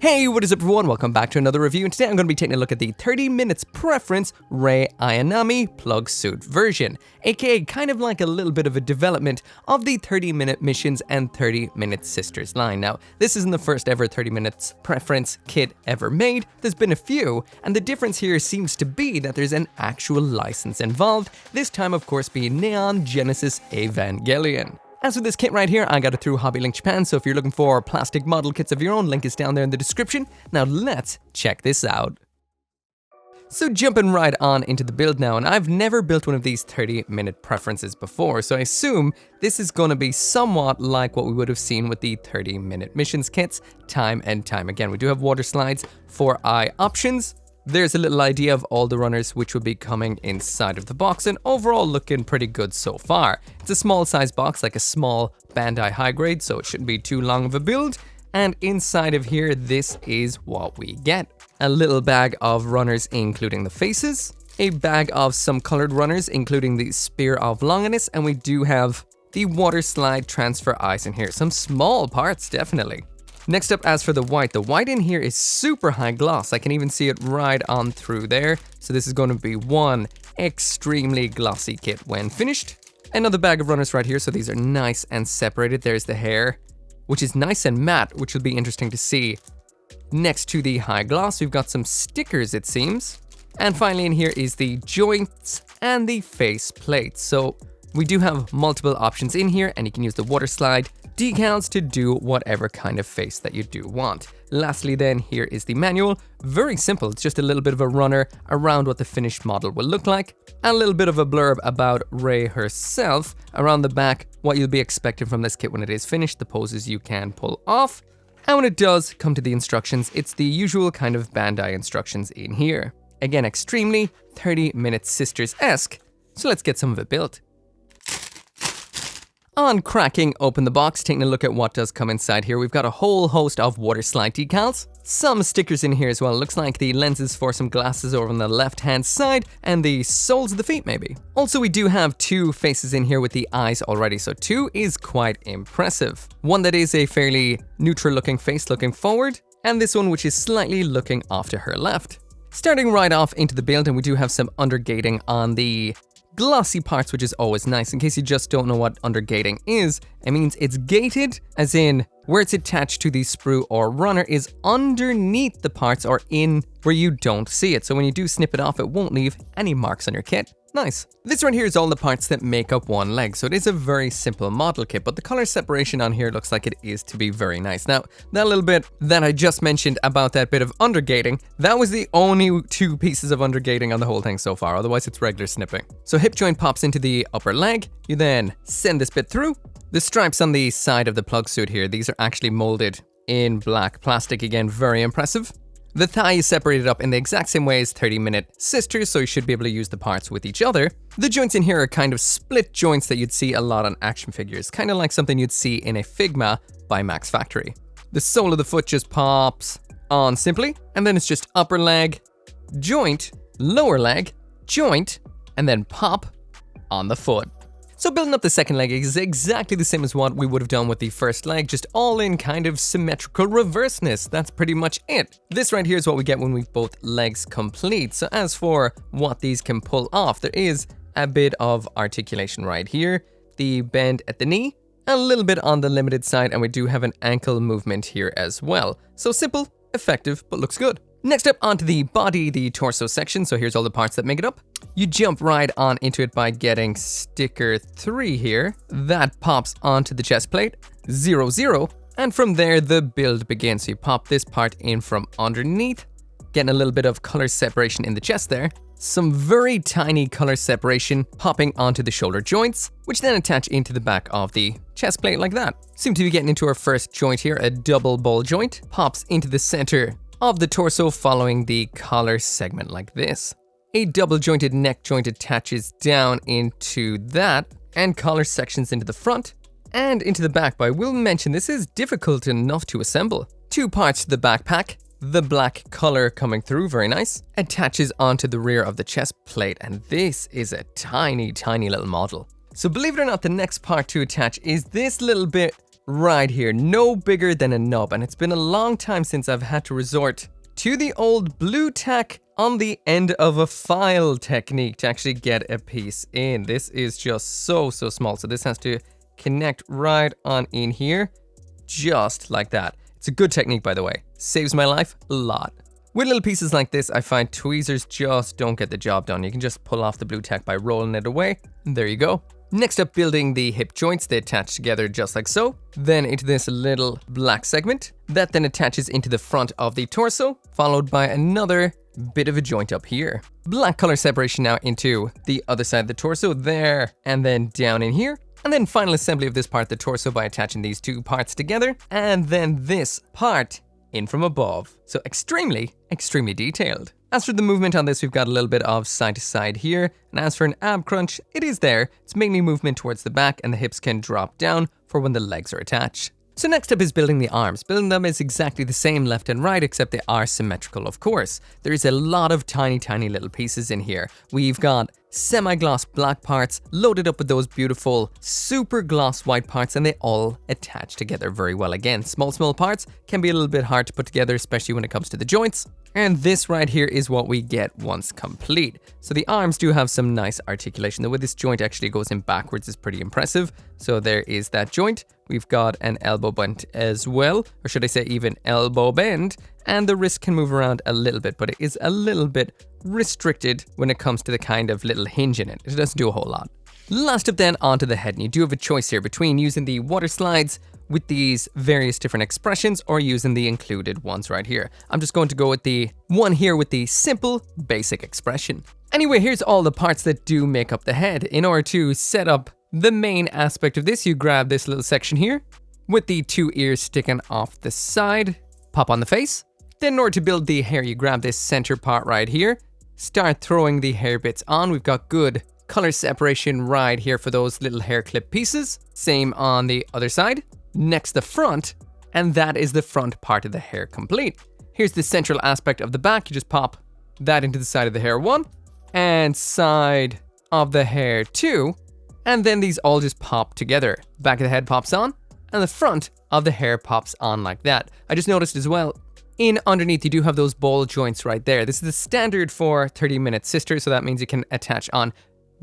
Hey, what is up everyone? Welcome back to another review, and today I'm going to be taking a look at the 30 minutes preference Rei Ayanami plug suit version, aka kind of like a little bit of a development of the 30-minute missions and 30-minute sisters line. Now, this isn't the first ever 30 minutes preference kit ever made. There's been a few, and the difference here seems to be that there's an actual license involved, this time of course being Neon Genesis Evangelion. As with this kit right here, I got it through Hobby Link Japan, so if you're looking for plastic model kits of your own, link is down there in the description. Now let's check this out. So jumping right on into the build now, and I've never built one of these 30-minute preferences before, so I assume this is going to be somewhat like what we would have seen with the 30-minute missions kits time and time again. We do have water slides for eye options. There's a little idea of all the runners which will be coming inside of the box, and overall looking pretty good so far. It's a small size box, like a small Bandai high grade, so it shouldn't be too long of a build. And inside of here, this is what we get. A little bag of runners including the faces, a bag of some colored runners including the Spear of Longinus, and we do have the water slide transfer eyes in here. Some small parts, definitely. Next up, as for the white in here is super high gloss. I can even see it right on through there. So this is going to be one extremely glossy kit when finished. Another bag of runners right here. So these are nice and separated. There's the hair, which is nice and matte, which will be interesting to see. Next to the high gloss, we've got some stickers, it seems. And finally in here is the joints and the face plates. So we do have multiple options in here, and you can use the water slide decals to do whatever kind of face that you do want. Lastly then, here is the manual. Very simple, it's just a little bit of a runner around what the finished model will look like. A little bit of a blurb about Rei herself. Around the back, what you'll be expecting from this kit when it is finished, the poses you can pull off. And when it does come to the instructions, it's the usual kind of Bandai instructions in here. Again, extremely 30-minute sisters-esque, so let's get some of it built. On cracking open the box, taking a look at what does come inside here, we've got a whole host of water slide decals, some stickers in here as well. Looks like the lenses for some glasses over on the left hand side, and the soles of the feet maybe. Also, we do have two faces in here with the eyes already, so two is quite impressive. One that is a fairly neutral looking face looking forward, and this one which is slightly looking off to her left. Starting right off into the build, and we do have some undergating on the glossy parts, which is always nice. In case you just don't know what undergating is, it means it's gated, as in where it's attached to the sprue or runner is underneath the parts or in where you don't see it. So when you do snip it off, it won't leave any marks on your kit. Nice. This right here is all the parts that make up one leg, so it is a very simple model kit, but the color separation on here looks like it is to be very nice. Now, that little bit that I just mentioned about that bit of undergating, that was the only two pieces of undergating on the whole thing so far, otherwise it's regular snipping. So hip joint pops into the upper leg, you then send this bit through. The stripes on the side of the plug suit here, these are actually molded in black plastic, again, very impressive. The thigh is separated up in the exact same way as 30-minute sisters, so you should be able to use the parts with each other. The joints in here are kind of split joints that you'd see a lot on action figures, kind of like something you'd see in a Figma by Max Factory. The sole of the foot just pops on simply, and then it's just upper leg, joint, lower leg, joint, and then pop on the foot. So building up the second leg is exactly the same as what we would have done with the first leg, just all in kind of symmetrical reverseness. That's pretty much it. This right here is what we get when we both legs complete. So as for what these can pull off, there is a bit of articulation right here, the bend at the knee, a little bit on the limited side, and we do have an ankle movement here as well. So simple, effective, but looks good. Next up onto the body, the torso section. So here's all the parts that make it up. You jump right on into it by getting sticker 3 here. That pops onto the chest plate, 0, 0. And from there, the build begins. So you pop this part in from underneath, getting a little bit of color separation in the chest there. Some very tiny color separation popping onto the shoulder joints, which then attach into the back of the chest plate like that. Seem to be getting into our first joint here, a double ball joint. Pops into the center of the torso following the collar segment like this. A double jointed neck joint attaches down into that, and collar sections into the front and into the back, but I will mention this is difficult enough to assemble. Two parts to the backpack, the black color coming through, very nice, attaches onto the rear of the chest plate, and this is a tiny little model. So believe it or not, the next part to attach is this little bit right here, no bigger than a nub, and it's been a long time since I've had to resort to the old blue tack on the end of a file technique to actually get a piece in. This is just so small, so this has to connect right on in here, just like that. It's a good technique, by the way. Saves my life a lot. With little pieces like this, I find tweezers just don't get the job done. You can just pull off the blue tack by rolling it away, and there you go. Next up, building the hip joints. They attach together just like so. Then into this little black segment that then attaches into the front of the torso, followed by another bit of a joint up here. Black color separation now into the other side of the torso there, and then down in here. And then final assembly of this part of the torso by attaching these two parts together, and then this part in from above. So extremely detailed. As for the movement on this, we've got a little bit of side to side here. And as for an ab crunch, it is there. It's mainly movement towards the back, and the hips can drop down for when the legs are attached. So next up is building the arms. Building them is exactly the same left and right, except they are symmetrical, of course. There is a lot of tiny little pieces in here. We've got semi-gloss black parts loaded up with those beautiful super gloss white parts, and they all attach together very well. Again, small parts can be a little bit hard to put together, especially when it comes to the joints. And this right here is what we get once complete. So the arms do have some nice articulation. The way this joint actually goes in backwards is pretty impressive. So there is that joint. We've got an elbow bend as well, or should I say even elbow bend, and the wrist can move around a little bit, but it is a little bit restricted when it comes to the kind of little hinge in it. It doesn't do a whole lot. Last up then, onto the head, and you do have a choice here between using the water slides with these various different expressions or using the included ones right here. I'm just going to go with the one here with the simple basic expression. Anyway, here's all the parts that do make up the head. In order to set up the main aspect of this, you grab this little section here with the two ears sticking off the side, pop on the face. Then in order to build the hair, you grab this center part right here, start throwing the hair bits on. We've got good color separation right here for those little hair clip pieces. Same on the other side. Next, the front, and that is the front part of the hair complete. Here's the central aspect of the back. You just pop that into the side of the hair 1 and side of the hair 2, and then these all just pop together. Back of the head pops on, and the front of the hair pops on like that. I just noticed as well, in underneath you do have those ball joints right there. This is the standard for 30-minute sister, so that means you can attach on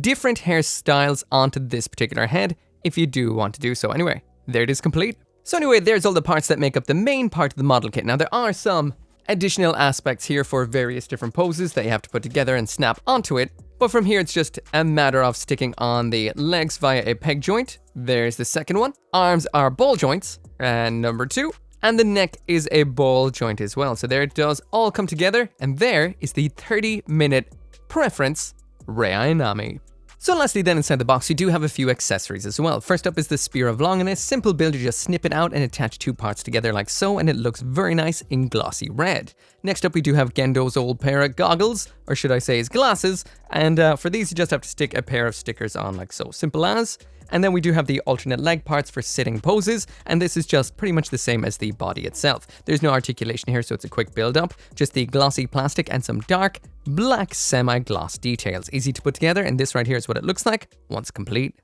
different hairstyles onto this particular head if you do want to do so. Anyway, there it is complete. So anyway, there's all the parts that make up the main part of the model kit. Now there are some additional aspects here for various different poses that you have to put together and snap onto it. But from here, it's just a matter of sticking on the legs via a peg joint. There's the second one. Arms are ball joints, and number 2. And the neck is a ball joint as well. So there it does all come together, and there is the 30-minute preference Rei Ayanami. So lastly then, inside the box, you do have a few accessories as well. First up is the Spear of Longinus. Simple build, you just snip it out and attach two parts together like so, and it looks very nice in glossy red. Next up, we do have Gendo's old pair of goggles, or should I say his glasses, and for these you just have to stick a pair of stickers on like so, simple as. And then we do have the alternate leg parts for sitting poses, and this is just pretty much the same as the body itself. There's no articulation here, so it's a quick build up, just the glossy plastic and some dark black semi-gloss details. Easy to put together, and this right here is what it looks like once complete.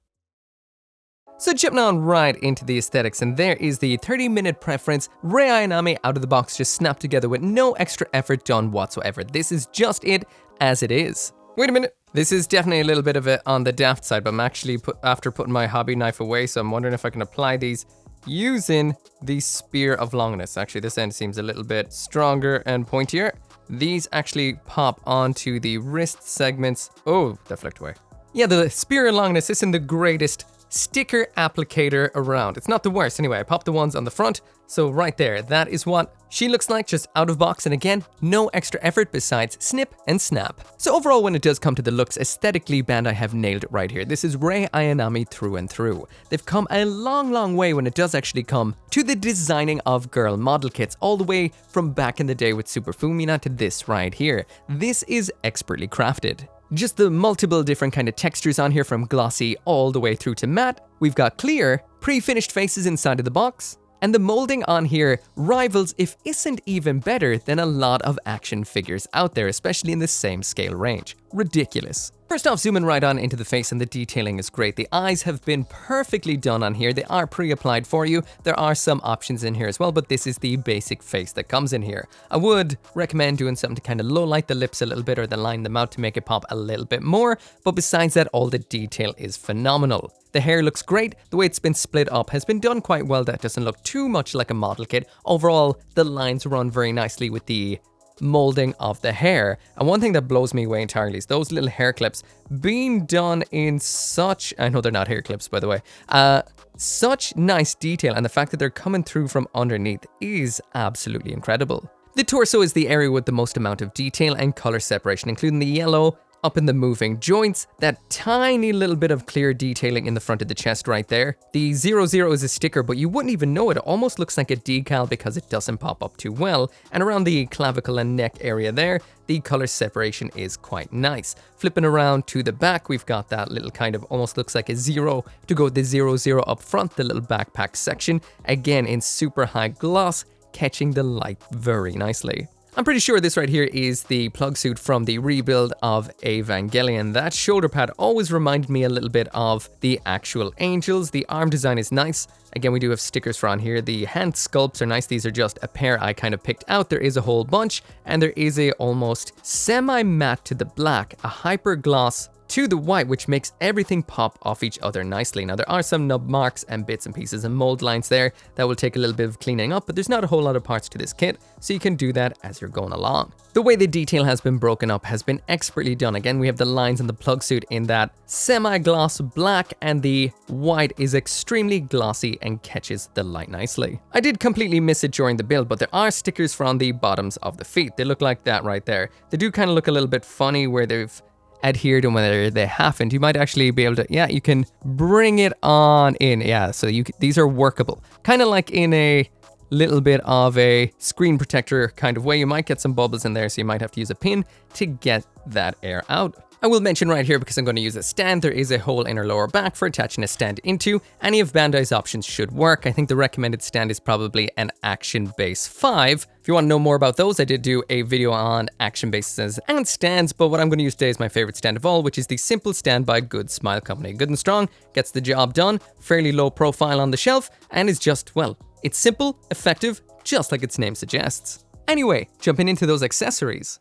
So jumping on right into the aesthetics, and there is the 30-minute preference Rei Ayanami out of the box, just snapped together with no extra effort done whatsoever. This is just it as it is. Wait a minute. This is definitely a little bit of it on the daft side, but I'm actually after putting my hobby knife away, so I'm wondering if I can apply these using the Spear of Longinus. Actually, this end seems a little bit stronger and pointier. These actually pop onto the wrist segments. Oh, that flicked away. Yeah, the Spear of Longinus isn't the greatest sticker applicator around. It's not the worst. Anyway, I popped the ones on the front, so right there, that is what she looks like, just out of box, and again, no extra effort besides snip and snap. So overall, when it does come to the looks, aesthetically, Bandai have nailed it right here. This is Rei Ayanami through and through. They've come a long way when it does actually come to the designing of girl model kits, all the way from back in the day with Super Fumina to this right here. This is expertly crafted. Just the multiple different kind of textures on here, from glossy all the way through to matte. We've got clear, pre-finished faces inside of the box, and the molding on here rivals, if isn't even better, than a lot of action figures out there, especially in the same scale range. ridiculous. First off, zooming right on into the face, and the detailing is great. The eyes have been perfectly done on here. They are pre-applied for you. There are some options in here as well, but this is the basic face that comes in here. I would recommend doing something to kind of low light the lips a little bit or then line them out to make it pop a little bit more. But besides that, all the detail is phenomenal. The hair looks great. The way it's been split up has been done quite well. That doesn't look too much like a model kit. Overall, the lines run very nicely with the molding of the hair. And one thing that blows me away entirely is those little hair clips being done in such, I know they're not hair clips by the way, such nice detail, and the fact that they're coming through from underneath is absolutely incredible. The torso is the area with the most amount of detail and color separation, including the yellow up in the moving joints, that tiny little bit of clear detailing in the front of the chest right there. The 00 is a sticker, but you wouldn't even know it. It almost looks like a decal because it doesn't pop up too well. And around the clavicle and neck area there, the color separation is quite nice. Flipping around to the back, we've got that little kind of almost looks like a 0 to go with the 00 up front, the little backpack section, again in super high gloss, catching the light very nicely. I'm pretty sure this right here is the plug suit from the rebuild of Evangelion. That shoulder pad always reminded me a little bit of the actual angels. The arm design is nice. Again, we do have stickers for on here. The hand sculpts are nice. These are just a pair I kind of picked out. There is a whole bunch, and there is a almost semi-matte to the black, a hyper gloss to the white, which makes everything pop off each other nicely. Now, there are some nub marks and bits and pieces and mold lines there that will take a little bit of cleaning up, but there's not a whole lot of parts to this kit, so you can do that as you're going along. The way the detail has been broken up has been expertly done. Again, we have the lines on the plug suit in that semi-gloss black, and the white is extremely glossy and catches the light nicely. I did completely miss it during the build, but there are stickers from the bottoms of the feet. They look like that right there. They do kind of look a little bit funny where they've adhered and whether they haven't. You might actually be able to, yeah, you can bring it on in. Yeah, so these are workable. Kind of like in a little bit of a screen protector kind of way. You might get some bubbles in there, so you might have to use a pin to get that air out. I will mention right here, because I'm going to use a stand, there is a hole in our lower back for attaching a stand into. Any of Bandai's options should work. I think the recommended stand is probably an Action Base 5. If you want to know more about those, I did do a video on action bases and stands, but what I'm going to use today is my favorite stand of all, which is the Simple Stand by Good Smile Company. Good and strong, gets the job done, fairly low profile on the shelf, and is just, well, it's simple, effective, just like its name suggests. Anyway, jumping into those accessories.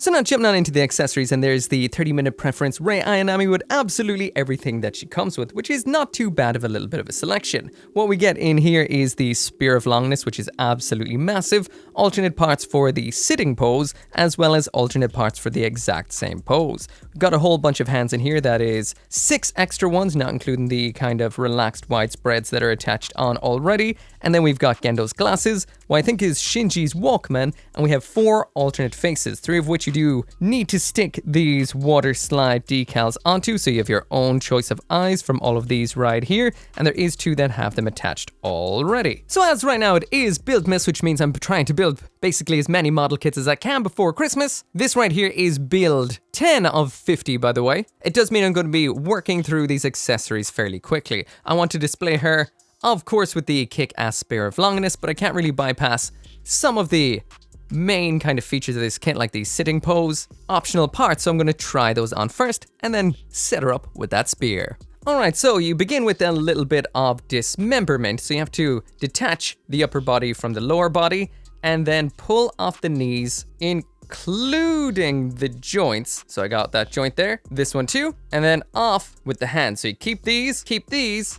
So now jumping on into the accessories, and there's the 30-minute preference Rei Ayanami with absolutely everything that she comes with, which is not too bad of a little bit of a selection. What we get in here is the Spear of Longness, which is absolutely massive, alternate parts for the sitting pose, as well as alternate parts for the exact same pose. We've got a whole bunch of hands in here, that is 6 extra ones, not including the kind of relaxed widespreads that are attached on already, and then we've got Gendo's glasses, what I think is Shinji's Walkman, and we have 4 alternate faces, 3 of which you do need to stick these water slide decals onto, so you have your own choice of eyes from all of these right here, and there is 2 that have them attached already. So as right now it is Buildmas, which means I'm trying to build basically as many model kits as I can before Christmas. This right here is build 10 of 50, by the way. It does mean I'm going to be working through these accessories fairly quickly. I want to display her, of course, with the kick-ass Spear of Longness, but I can't really bypass some of the main kind of features of this kit, like the sitting pose, optional parts, so I'm going to try those on first, and then set her up with that spear. Alright, so you begin with a little bit of dismemberment, so you have to detach the upper body from the lower body, and then pull off the knees, including the joints. So I got that joint there, this one too, and then off with the hands. So you keep these,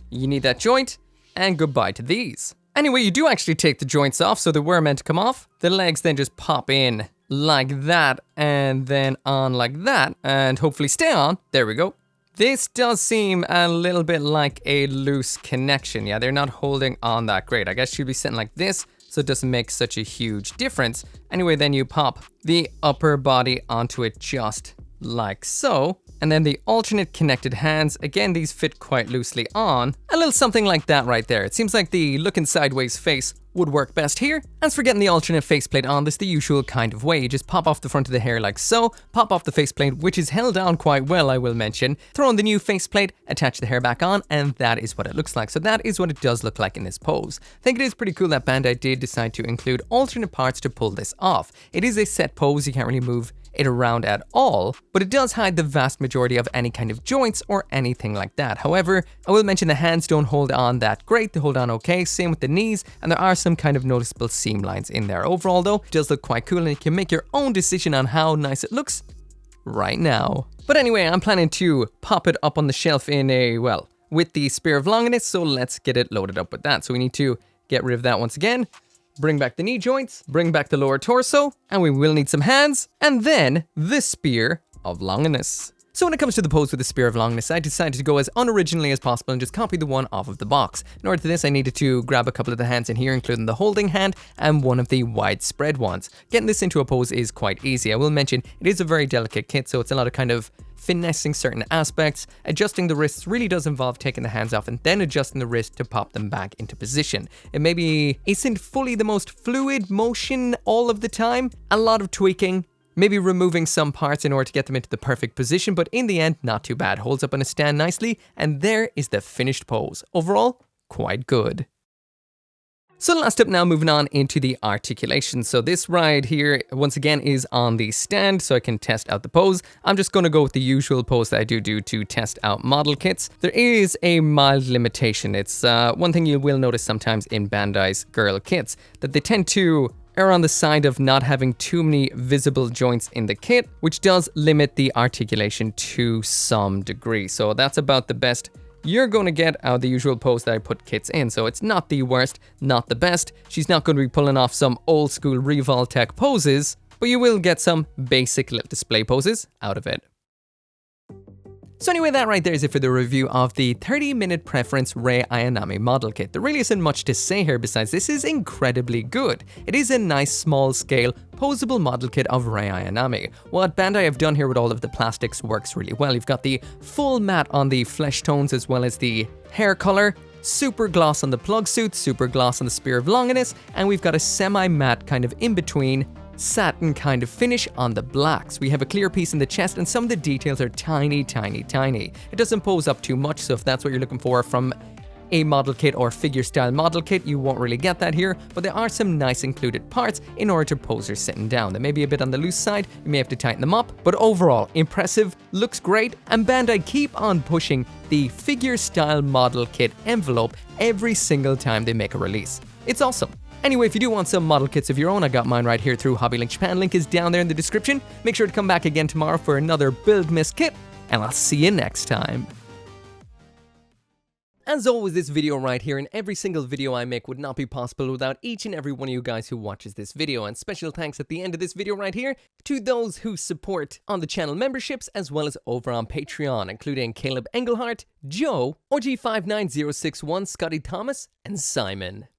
you need that joint, and goodbye to these. Anyway, you do actually take the joints off, so they were meant to come off. The legs then just pop in like that, and then on like that, and hopefully stay on. There we go. This does seem a little bit like a loose connection. Yeah, they're not holding on that great. I guess she'll be sitting like this, so it doesn't make such a huge difference. Anyway, then you pop the upper body onto it just like so. And then the alternate connected hands, again, these fit quite loosely on. A little something like that right there. It seems like the looking sideways face would work best here. As for getting the alternate faceplate on, this the usual kind of way. You just pop off the front of the hair like so, pop off the faceplate, which is held down quite well, I will mention, throw on the new faceplate, attach the hair back on, and that is what it looks like. So that is what it does look like in this pose. I think it is pretty cool that Bandai did decide to include alternate parts to pull this off. It is a set pose, you can't really move it around at all, but it does hide the vast majority of any kind of joints or anything like that. However, I will mention the hands don't hold on that great, they hold on okay, same with the knees, and there are some kind of noticeable seam lines in there. Overall though, it does look quite cool and you can make your own decision on how nice it looks right now. But anyway, I'm planning to pop it up on the shelf in a, well, with the Spear of Longinus, so let's get it loaded up with that. So we need to get rid of that once again. Bring back the knee joints, bring back the lower torso, and we will need some hands, and then the Spear of Longinus. So when it comes to the pose with the Spear of Longinus, I decided to go as unoriginally as possible and just copy the one off of the box. In order to this, I needed to grab a couple of the hands in here, including the holding hand and one of the widespread ones. Getting this into a pose is quite easy. I will mention, it is a very delicate kit, so it's a lot of kind of finessing certain aspects. Adjusting the wrists really does involve taking the hands off and then adjusting the wrist to pop them back into position. It maybe isn't fully the most fluid motion all of the time, a lot of tweaking, maybe removing some parts in order to get them into the perfect position, but in the end, not too bad. Holds up on a stand nicely, and there is the finished pose. Overall, quite good. So last up now, moving on into the articulation. So this ride here, once again, is on the stand, so I can test out the pose. I'm just going to go with the usual pose that I do to test out model kits. There is a mild limitation. It's one thing you will notice sometimes in Bandai's girl kits, that they tend to err on the side of not having too many visible joints in the kit, which does limit the articulation to some degree. So that's about the best you're going to get out of the usual pose that I put kits in. So it's not the worst, not the best. She's not going to be pulling off some old school Revoltech poses, but you will get some basic little display poses out of it. So anyway, that right there is it for the review of the 30-minute preference Rei Ayanami model kit. There really isn't much to say here besides this is incredibly good. It is a nice small-scale, posable model kit of Rei Ayanami. What Bandai have done here with all of the plastics works really well. You've got the full matte on the flesh tones as well as the hair color, super gloss on the plug suit, super gloss on the Spear of Longinus, and we've got a semi-matte kind of in-between satin kind of finish on the blacks. We have a clear piece in the chest and some of the details are tiny, tiny, tiny. It doesn't pose up too much, so if that's what you're looking for from a model kit or figure style model kit, you won't really get that here, but there are some nice included parts in order to pose her sitting down. They may be a bit on the loose side, you may have to tighten them up, but overall, impressive, looks great, and Bandai keep on pushing the figure style model kit envelope every single time they make a release. It's awesome. Anyway, if you do want some model kits of your own, I got mine right here through HobbyLink Japan. Link is down there in the description. Make sure to come back again tomorrow for another Build Miss kit, and I'll see you next time. As always, this video right here and every single video I make would not be possible without each and every one of you guys who watches this video. And special thanks at the end of this video right here to those who support on the channel memberships as well as over on Patreon, including Caleb Engelhart, Joe, OG59061, Scotty Thomas, and Simon.